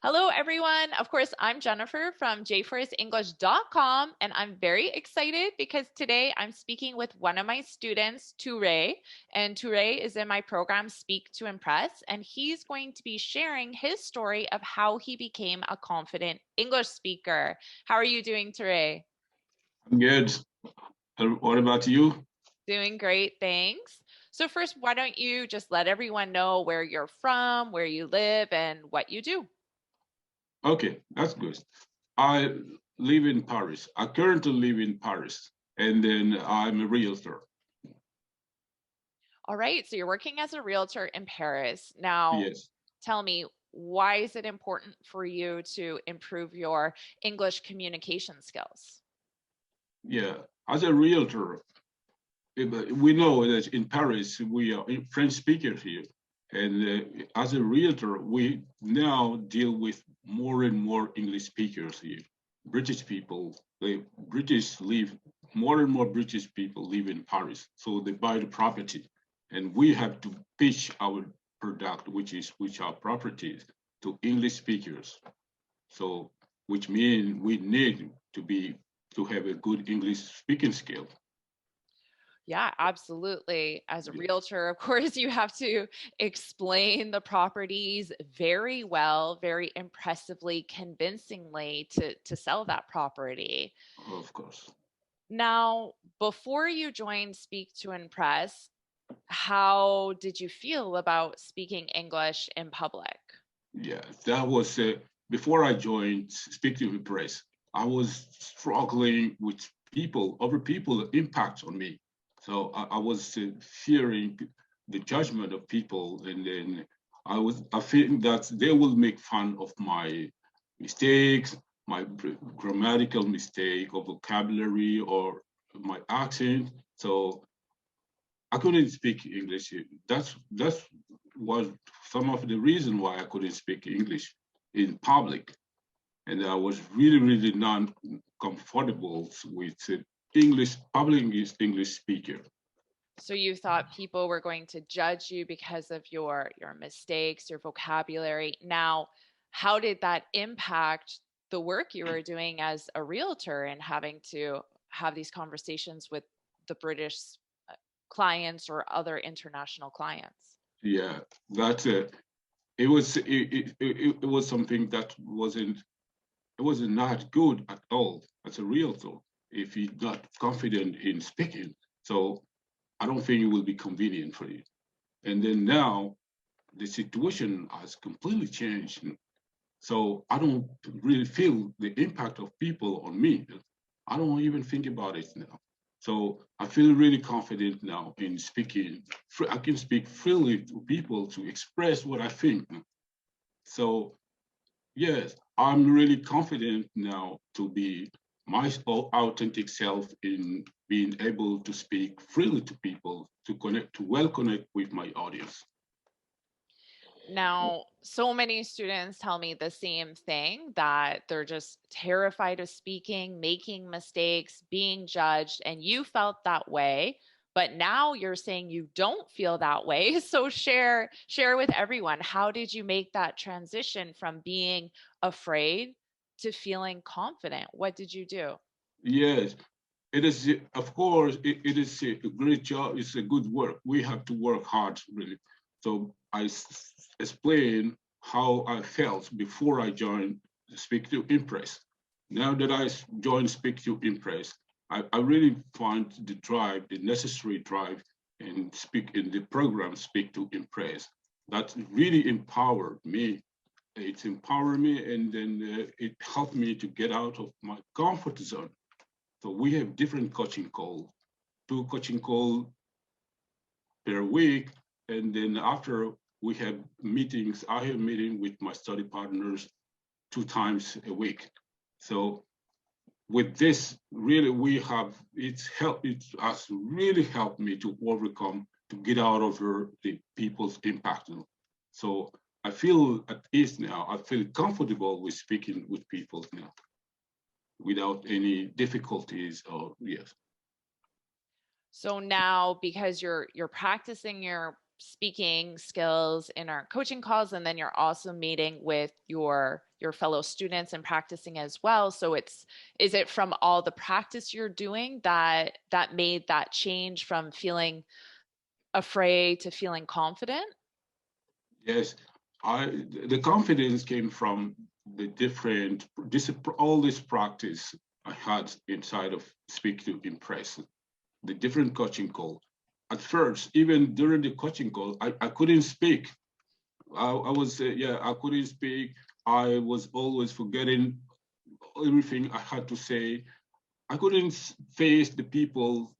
Hello, everyone. Of course, I'm Jennifer from JForrestEnglish.com, and I'm very excited because today I'm speaking with one of my students, Toure, and Toure is in my program Speak to Impress, and he's going to be sharing his story of how he became a confident English speaker. How are you doing, Toure? I'm good. What about you? Doing great, thanks. So first, why don't you just let everyone know where you're from, where you live, and what you do? Okay, that's good. I live in Paris. I currently live in Paris, and then I'm a realtor. All right, so you're working as a realtor in Paris. Now, Yes. tell me, why is it important for you to improve your English communication skills? Yeah. As a realtor, we know that in Paris we are French speakers here, and as a realtor, we now deal with more and more English speakers here. British people, British live more and more British people live in Paris, so they buy the property, and we have to pitch our product, which are properties, to English speakers. So, which means we need to have a good English speaking skill. Yeah, absolutely. As a Yes. realtor, of course, you have to explain the properties very well, very impressively, convincingly to sell that property. Of course. Now, before you joined Speak to Impress, how did you feel about speaking English in public? Yeah, that was before I joined Speak to the Press. I was struggling with other people impact on me. So I was fearing the judgment of people, and then I think that they will make fun of my mistakes, my grammatical mistake or vocabulary or my accent. So I couldn't speak English. That's was some of the reason why I couldn't speak English in public, and I was really not comfortable with English public English speaker. So you thought people were going to judge you because of your mistakes, your vocabulary. Now, how did that impact the work you were doing as a realtor and having to have these conversations with the British uh, clients or other international clients? Yeah, that it was something that wasn't not good at all as a realtor if you're not confident in speaking. So I don't think it will be convenient for you. And then now the situation has completely changed. So I don't really feel the impact of people on me. I don't even think about it now. So I feel really confident now in speaking. I can speak freely to people to express what I think. So yes, I'm really confident now to be my authentic self in being able to speak freely to people, to connect, to well connect with my audience. Now, so many students tell me the same thing that they're just terrified of speaking, making mistakes, being judged, and you felt that way. But now you're saying you don't feel that way. So share with everyone, how did you make that transition from being afraid to feeling confident? What did you do? Yes, it is, of course, it is a great job. It's a good work. We have to work hard, really. So explain how I felt before I joined Speak to Impress. Now that I joined Speak to Impress, I really find the drive, the necessary drive, and speak in the program Speak to Impress. That really empowered me. It's empowered me, and then it helped me to get out of my comfort zone. So we have different coaching calls, two coaching calls per week. And then after we have meetings, I have meeting with my study partners 2 times a week. So with this, really, it has really helped me to overcome, to get out of the people's impact. So I feel at ease now. I feel comfortable with speaking with people now without any difficulties or yes. So now because you're practicing your speaking skills in our coaching calls, and then you're also meeting with your fellow students and practicing as well. So is it from all the practice you're doing that made that change from feeling afraid to feeling confident? Yes, the confidence came from the all this practice I had inside of Speak to Impress, the different coaching call. At first, even during the coaching call, I couldn't speak. I couldn't speak. I was always forgetting everything I had to say. I couldn't face the people,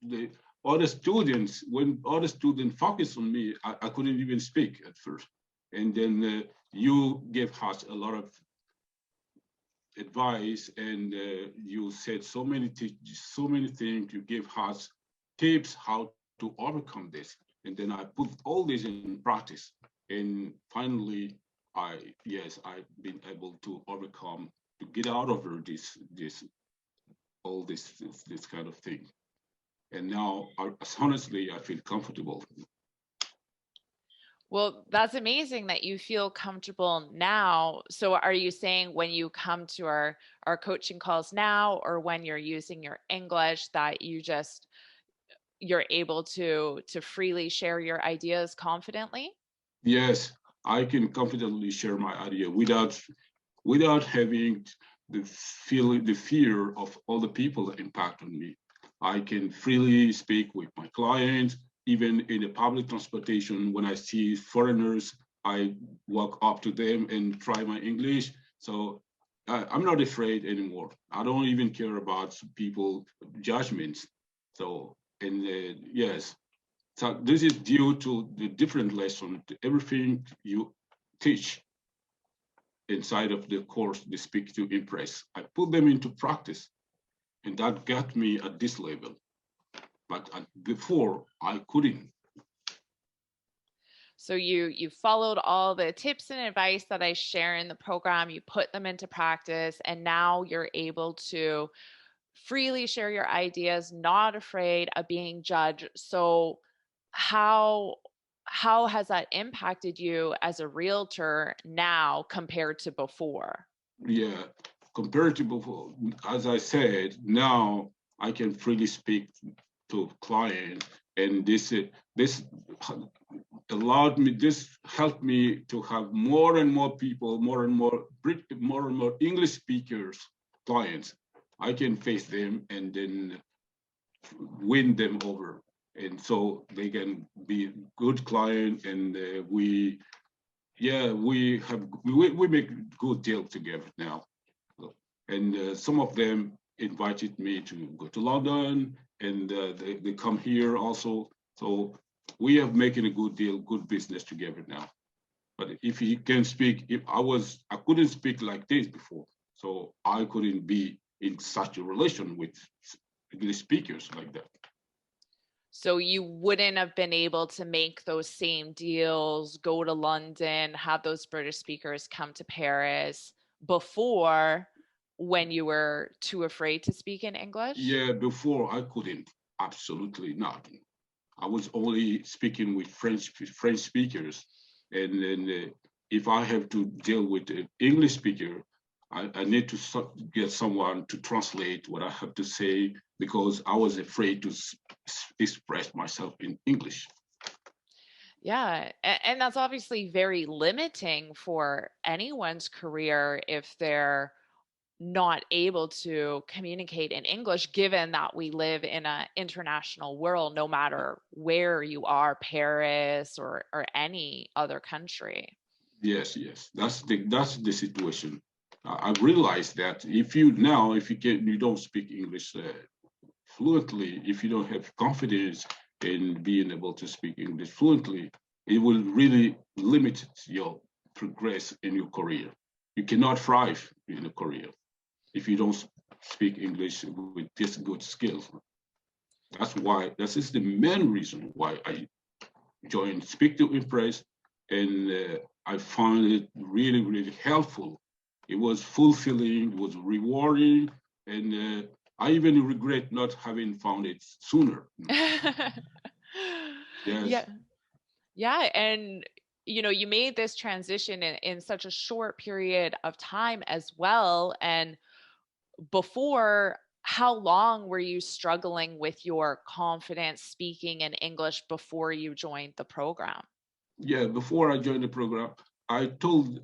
the other students. When other students focused on me, I couldn't even speak at first. And then you gave us a lot of advice, and you said so many things. You gave us tips how to overcome this. And then I put all this in practice. And finally, I've been able to overcome, to get out of this kind of thing. And now, honestly, I feel comfortable. Well, that's amazing that you feel comfortable now. So are you saying when you come to our coaching calls now, or when you're using your English, that you're able to freely share your ideas confidently? Yes, I can confidently share my idea without having the fear of all the people that impact on me. I can freely speak with my clients, even in the public transportation. When I see foreigners, I walk up to them and try my English. So I'm not afraid anymore. I don't even care about people judgments. So, and yes, so this is due to the different lesson, everything you teach inside of the course, the Speak to Impress. I put them into practice, and that got me at this level. But before, I couldn't. So you followed all the tips and advice that I share in the program, you put them into practice, and now you're able to freely share your ideas, not afraid of being judged. So how how has that impacted you as a realtor now compared to before? Yeah, compared to before, as I said, now I can freely speak to clients, and this this helped me to have more and more people, more and more English speakers clients. I can face them and then win them over, and so they can be good client, and we make good deal together now. And some of them invited me to go to London, and they come here also. So we are making a good deal, good business together now. But if you can speak, if I couldn't speak like this before, so I couldn't be in such a relation with English speakers like that. So you wouldn't have been able to make those same deals, go to London, have those British speakers come to Paris before, when you were too afraid to speak in English? Yeah, before I couldn't, absolutely not. I was only speaking with French speakers, and then if I have to deal with an English speaker, I need to get someone to translate what I have to say, because I was afraid to express myself in English. Yeah, and that's obviously very limiting for anyone's career if they're not able to communicate in English, given that we live in an international world, no matter where you are, Paris or any other country. Yes, yes, that's the situation. I realized that if you don't speak English fluently, if you don't have confidence in being able to speak English fluently, it will really limit your progress in your career. You cannot thrive in a career if you don't speak English with this good skills. This is the main reason why I joined Speak to Impress, and I found it really, really helpful. It was fulfilling, it was rewarding, and I even regret not having found it sooner. Yeah. Yes. Yeah, and you made this transition in such a short period of time as well. And before, how long were you struggling with your confidence speaking in English before you joined the program? Yeah, before I joined the program, I told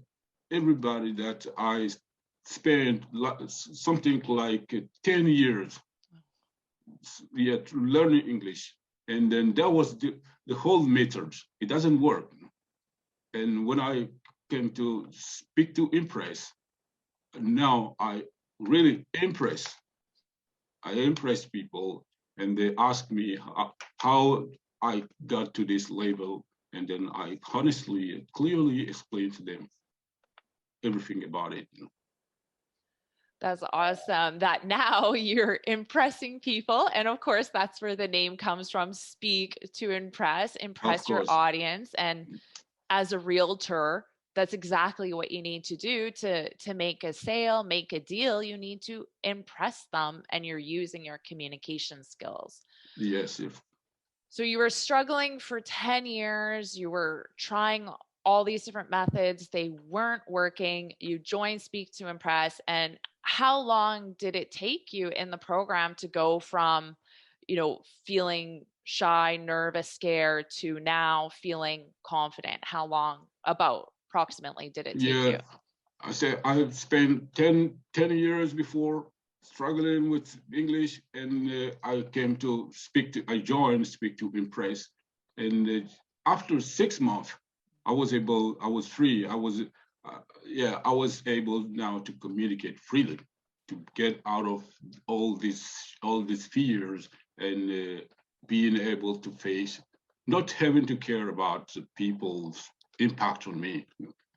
everybody that I spent something like 10 years, yeah, learning English. And then that was the whole method. It doesn't work. And when I came to speak to impress, now I really impress. I impress people, and they ask me how I got to this level, and then I honestly, clearly explain to them everything about it. That's awesome that now you're impressing people. And of course, that's where the name comes from, speak to impress, Of impress your course, audience. And as a realtor, that's exactly what you need to do to make a sale, make a deal. You need to impress them, and you're using your communication skills. yes, if So you were struggling for 10 years, you were trying all these different methods, they weren't working. You joined Speak to Impress, and how long did it take you in the program to go from, feeling shy, nervous, scared to now feeling confident? How long about approximately did it take yeah, you? I said I've spent 10 years before struggling with English, and I joined Speak to Impress. And after 6 months, I was free. I was able now to communicate freely, to get out of all these fears and being able to face, not having to care about the people's impact on me.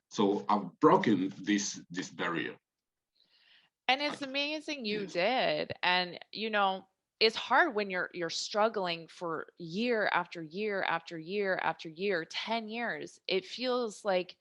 So I've broken this barrier. And it's amazing you did. And it's hard when you're struggling for year after year after year after year, 10 years. It feels like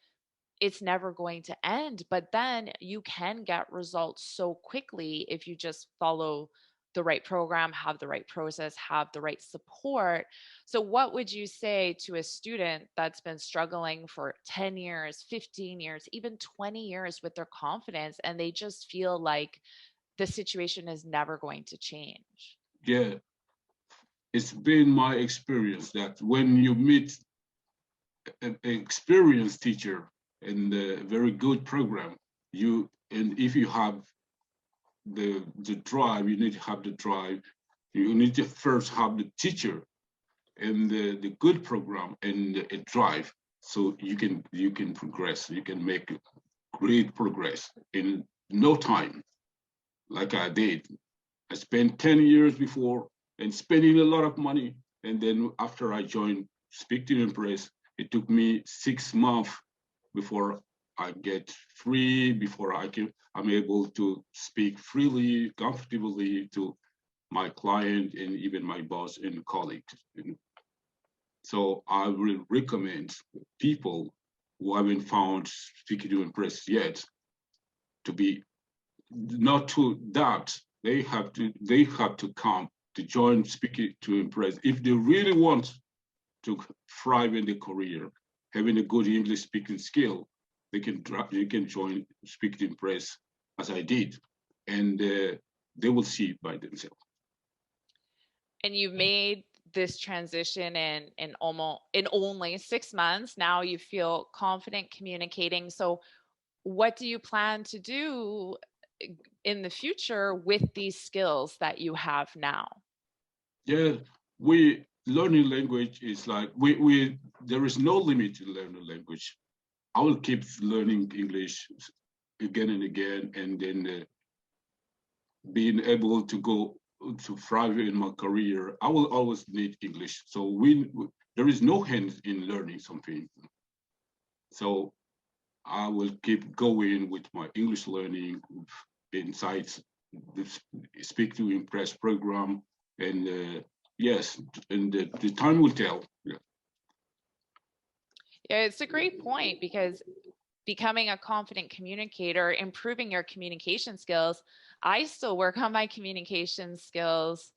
it's never going to end, but then you can get results so quickly if you just follow the right program, have the right process, have the right support. So what would you say to a student that's been struggling for 10 years, 15 years, even 20 years with their confidence, and they just feel like the situation is never going to change? Yeah, it's been my experience that when you meet an experienced teacher in a very good program, and if you have the drive, you need to have the drive. You need to first have the teacher and the good program and a drive, so you can progress. You can make great progress in no time, like I did. I spent 10 years before and spending a lot of money. And then after I joined Speak to Impress, it took me 6 months before I get free, I'm able to speak freely, comfortably to my client and even my boss and colleagues. And so I will recommend people who haven't found Speak to Impress yet to be not to doubt. They have to come to join Speaking to Impress if they really want to thrive in their career, having a good English speaking skill. They can join Speak to Impress as I did, and they will see it by themselves. And you've made this transition in only 6 months. Now you feel confident communicating. So what do you plan to do in the future with these skills that you have now? Yeah, we learning language is like we there is no limit to learning language. I will keep learning English again and again, and then being able to go to thrive in my career, I will always need English. So there is no end in learning something. So I will keep going with my English learning inside the Speak to Impress program, and yes, and the time will tell. Yeah. Yeah, it's a great point because becoming a confident communicator, improving your communication skills. I still work on my communication skills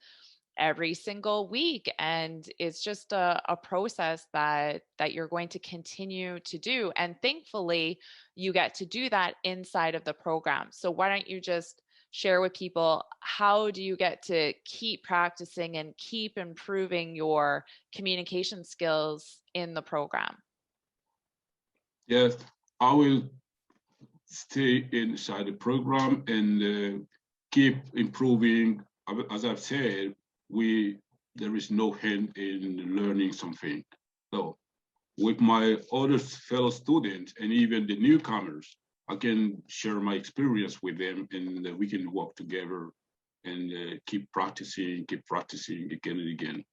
every single week, and it's just a process that you're going to continue to do, and thankfully you get to do that inside of the program. So why don't you just share with people, how do you get to keep practicing and keep improving your communication skills in the program? Yes, I will stay inside the program and keep improving. As I've said, there is no hand in learning something. So with my other fellow students and even the newcomers, I can share my experience with them, and we can work together and keep practicing again and again.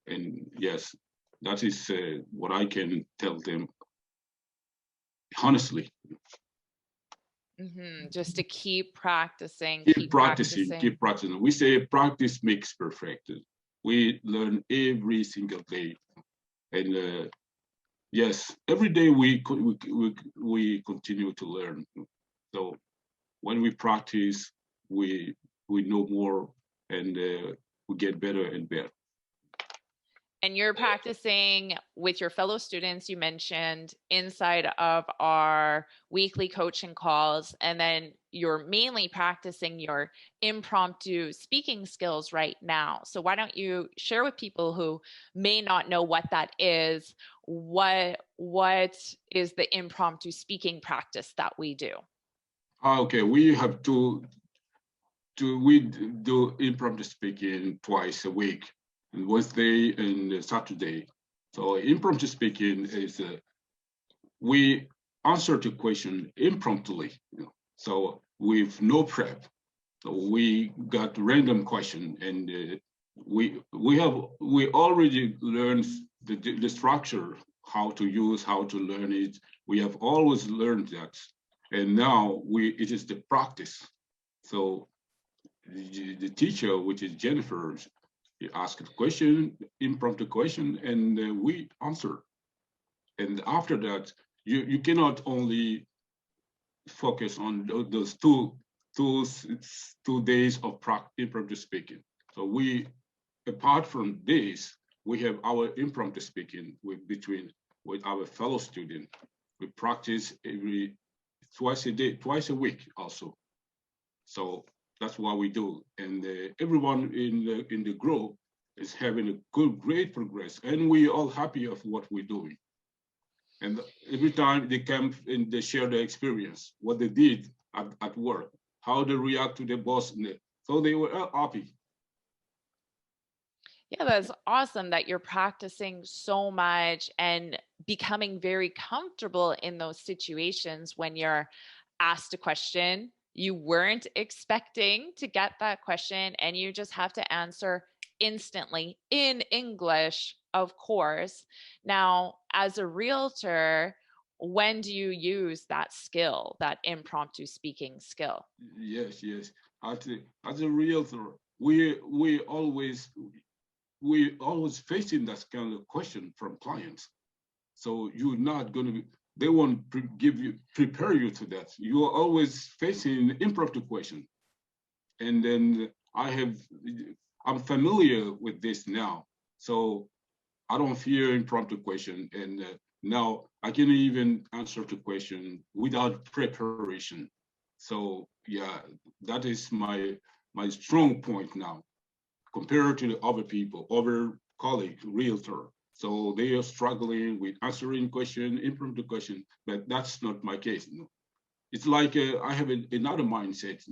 And yes, that is what I can tell them honestly. Just to keep practicing, Keep keep practicing, practicing. keep practicing. We say practice makes perfect. We learn every single day, and yes, every day we continue to learn. So when we practice, we know more, and we get better and better. And you're practicing with your fellow students, you mentioned, inside of our weekly coaching calls. And then you're mainly practicing your impromptu speaking skills right now. So why don't you share with people who may not know what that is, what is the impromptu speaking practice that we do? Okay, we have we do impromptu speaking twice a week, Wednesday and Saturday. So impromptu speaking is we answer to question impromptu. So with no prep. So we got random question, and we already learned the structure, how to use, how to learn it. We have always learned that, and now it is the practice. So the teacher, which is Jennifer, he asked a question, impromptu question, and we answer. And after that, you cannot only focus on those two days of impromptu speaking. So apart from this, we have our impromptu speaking with our fellow student. We practice twice a day, twice a week also. So that's what we do, and everyone in the group is having a great progress, and we all happy of what we're doing. And every time they come and they share their experience, what they did at work, how they react to their boss, so they were all happy. Yeah, that's awesome that you're practicing so much and becoming very comfortable in those situations when you're asked a question. You weren't expecting to get that question, and you just have to answer instantly in English, of course. Now, as a realtor, when do you use that skill, that impromptu speaking skill? Yes, yes. As a realtor, we always facing that kind of question from clients. So you're not going to be, they won't prepare you to that. You are always facing impromptu question. And then I'm familiar with this now. So I don't fear impromptu question. And now I can even answer the question without preparation. So yeah, that is my strong point now compared to the other people, other colleagues, realtor. So they are struggling with answering question, impromptu question, but that's not my case. It's like I have another mindset.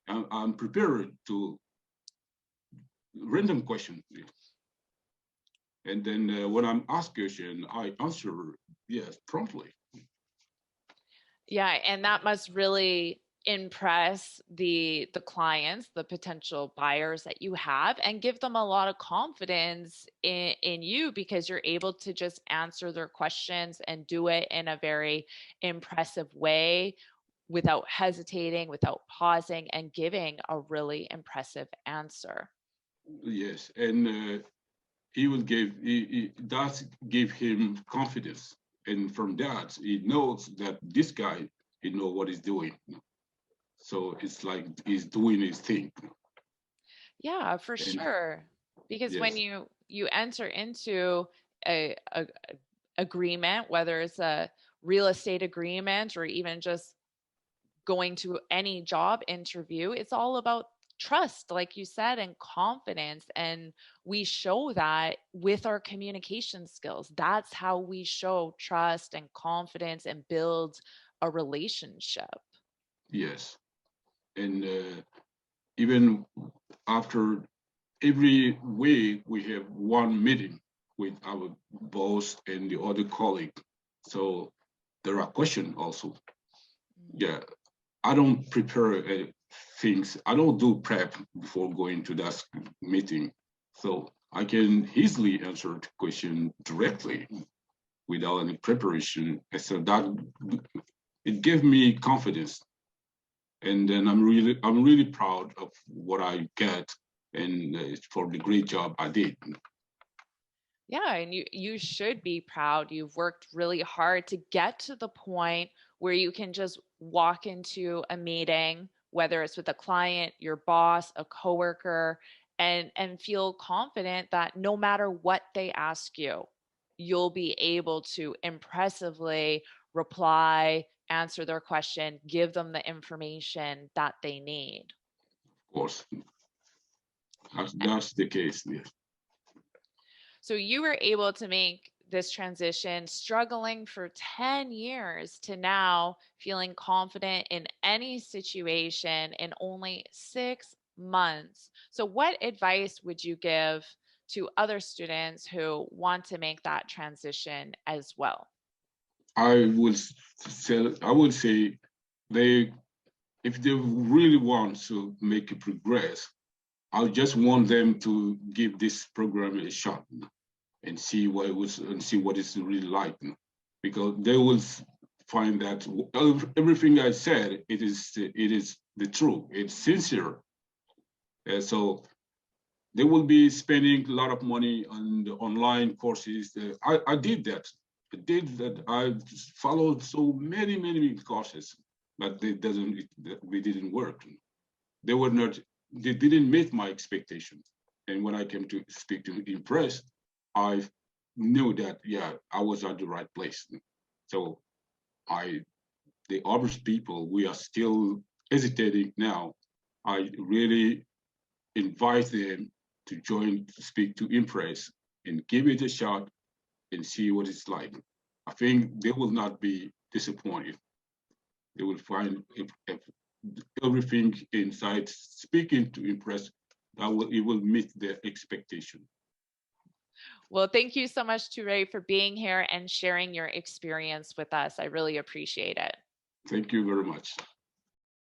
I'm prepared to random question, and then when I'm asked question, I answer yes promptly. Yeah, and that must really impress the clients, the potential buyers that you have, and give them a lot of confidence in you, because you're able to just answer their questions and do it in a very impressive way without hesitating, without pausing, and giving a really impressive answer. Yes, and he will he does give him confidence, and from that he knows that this guy he know what he's doing. So it's like he's doing his thing. Yeah, for And sure. Because when Yes, you enter into a agreement, whether it's a real estate agreement or even just going to any job interview, it's all about trust, like you said, and confidence. And we show that with our communication skills. That's how we show trust and confidence and build a relationship. yes. And even after every week, we have one meeting with our boss and the other colleague. So there are questions also. Yeah, I don't prepare things. I don't do prep before going to that meeting. So I can easily answer the question directly without any preparation. And so that it gave me confidence. And then I'm really proud of what I get and for the great job I did. Yeah, and you should be proud. You've worked really hard to get to the point where you can just walk into a meeting, whether it's with a client, your boss, a coworker, and feel confident that no matter what they ask you, you'll be able to impressively reply, answer their question, give them the information that they need. Of course, that's the case. Yes. So you were able to make this transition, struggling for 10 years to now feeling confident in any situation in only 6 months. So, what advice would you give to other students who want to make that transition as well? I would say they if they really want to make a progress, I just want them to give this program a shot and see what it's really like, because they will find that everything I said it is the truth. It's sincere, so they will be spending a lot of money on the online courses. I did that. I did that. I followed so many courses, but we didn't work. They were not. They didn't meet my expectations. And when I came to speak to Impress, I knew that yeah, I was at the right place. So I, the other people, we are still hesitating now. I really invite them to join to speak to Impress and give it a shot and see what it's like. I think they will not be disappointed. They will find if everything inside speaking to Impress that it will meet their expectation. Well, thank you so much, Toure, for being here and sharing your experience with us. I really appreciate it. Thank you very much.